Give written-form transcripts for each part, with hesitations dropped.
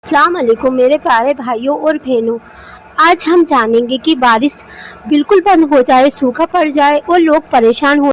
السلام علیکم میرے پیارے بھائیوں اور بہنوں، آج ہم جانیں گے کہ بارش بالکل بند ہو جائے، سوکھا پڑ جائے اور لوگ پریشان ہو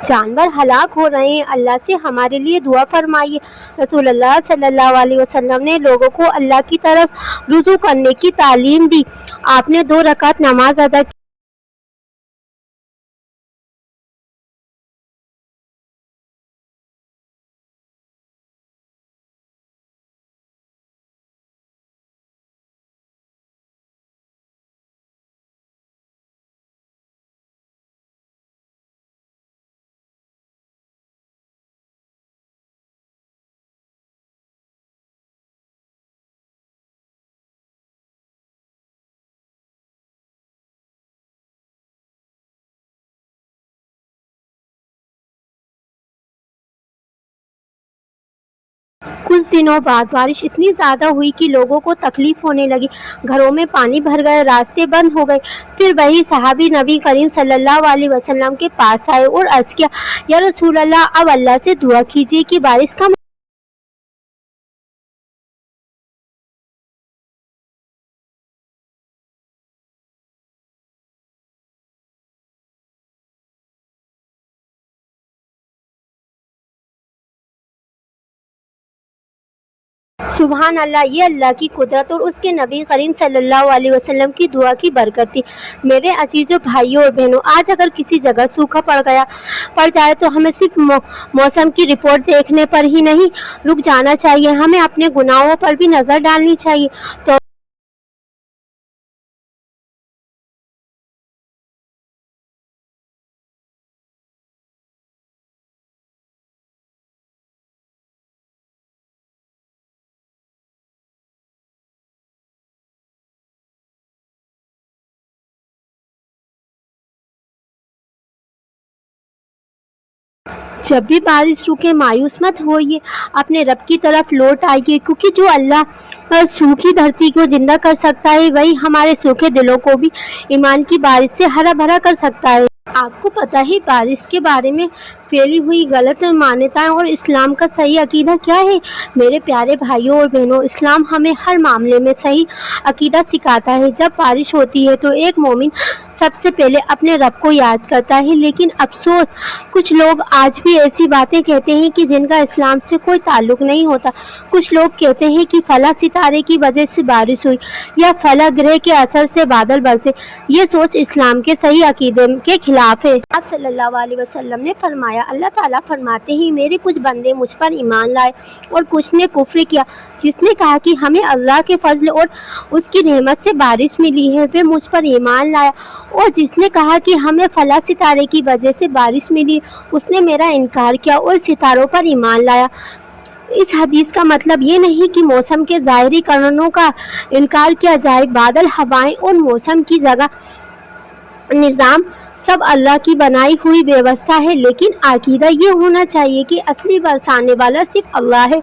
جانور ہلاک ہو رہے ہیں، اللہ سے ہمارے لیے دعا فرمائیے۔ رسول اللہ صلی اللہ علیہ وسلم نے لوگوں کو اللہ کی طرف رجوع کرنے کی تعلیم دی۔ آپ نے 2 رکعت نماز ادا کی۔ کچھ دنوں بعد بارش اتنی زیادہ ہوئی کہ لوگوں کو تکلیف ہونے لگی، گھروں میں پانی بھر گئے، راستے بند ہو گئے۔ پھر وہی صحابی نبی کریم صلی اللہ علیہ وسلم کے پاس آئے اور عرض کیا، یا رسول اللہ، اب اللہ سے دعا کیجیے کہ بارش کا سبحان اللہ، یہ اللہ کی قدرت اور اس کے نبی کریم صلی اللہ علیہ وسلم کی دعا کی برکت تھی۔ میرے عزیزوں، بھائیوں اور بہنوں، آج اگر کسی جگہ سوکھا پڑ جائے تو ہمیں صرف موسم کی رپورٹ دیکھنے پر ہی نہیں رک جانا چاہیے، ہمیں اپنے گناہوں پر بھی نظر ڈالنی چاہیے۔ تو جب بھی بارش رکے مایوس مت ہوئیے، اپنے رب کی طرف لوٹ آئیے، کیونکہ جو اللہ سوکھی دھرتی کو زندہ کر سکتا ہے، وہی ہمارے سوکھے دلوں کو بھی ایمان کی بارش سے ہرا بھرا کر سکتا ہے۔ آپ کو پتہ ہے بارش کے بارے میں پھیلی ہوئی غلط مانیتائیں اور اسلام کا صحیح عقیدہ کیا ہے؟ میرے پیارے بھائیوں اور بہنوں، اسلام ہمیں ہر معاملے میں صحیح عقیدہ سکھاتا ہے۔ جب بارش ہوتی ہے تو ایک مومن سب سے پہلے اپنے رب کو یاد کرتا ہے، لیکن افسوس، کچھ لوگ آج بھی ایسی باتیں کہتے ہیں کہ جن کا اسلام سے کوئی تعلق نہیں ہوتا۔ کچھ لوگ کہتے ہیں کہ فلاں ستارے کی وجہ سے بارش ہوئی یا فلاں گرہ کے اثر سے بادل برسے۔ یہ سوچ اسلام کے صحیح عقیدے کے خلاف ہے۔ آپ صلی اللہ علیہ وسلم نے فرمایا، اللہ تعالیٰ فرماتے ہیں، میرے کچھ بندے مجھ پر ایمان لائے اور کچھ نے کفر کیا۔ جس نے کہا کہ ہمیں اللہ کے فضل اور اس کی رحمت سے بارش ملی ہے، وہ مجھ پر ایمان لایا، اور جس نے کہا کہ ہمیں فلاں ستارے کی وجہ سے بارش ملی، اس نے میرا انکار کیا اور ستاروں پر ایمان لایا۔ اس حدیث کا مطلب یہ نہیں کہ موسم کے ظاہری کارنوں کا انکار کیا جائے۔ بادل، ہوائیں اور موسم کی جگہ نظام سب اللہ کی بنائی ہوئی ویوستھا ہے، لیکن عقیدہ یہ ہونا چاہیے کہ اصلی برسانے والا صرف اللہ ہے۔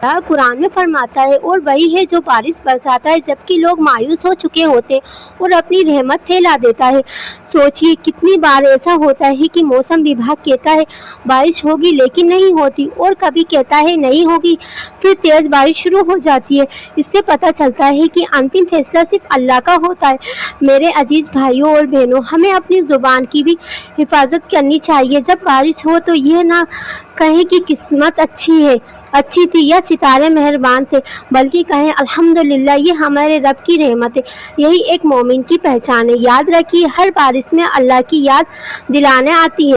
اللہ قرآن میں فرماتا ہے، اور وہی ہے جو بارش برساتا ہے جبکہ لوگ مایوس ہو چکے ہوتے ہیں اور اپنی رحمت پھیلا دیتا ہے۔ سوچئے کتنی بار ایسا ہوتا ہے کہ موسم وبھاگ کہتا ہے بارش ہوگی لیکن نہیں ہوتی، اور کبھی کہتا ہے نہیں ہوگی، پھر تیز بارش شروع ہو جاتی ہے۔ اس سے پتہ چلتا ہے کہ انتم فیصلہ صرف اللہ کا ہوتا ہے۔ میرے عزیز بھائیوں اور بہنوں، ہمیں اپنی زبان کی بھی حفاظت کرنی چاہیے۔ جب بارش ہو تو یہ نہ کہیں کہ قسمت اچھی تھی یا ستارے مہربان تھے، بلکہ کہیں الحمدللہ، یہ ہمارے رب کی رحمت ہے۔ یہی ایک مومن کی پہچان ہے۔ یاد رکھیے، ہر بارش میں اللہ کی یاد دلانے آتی ہے۔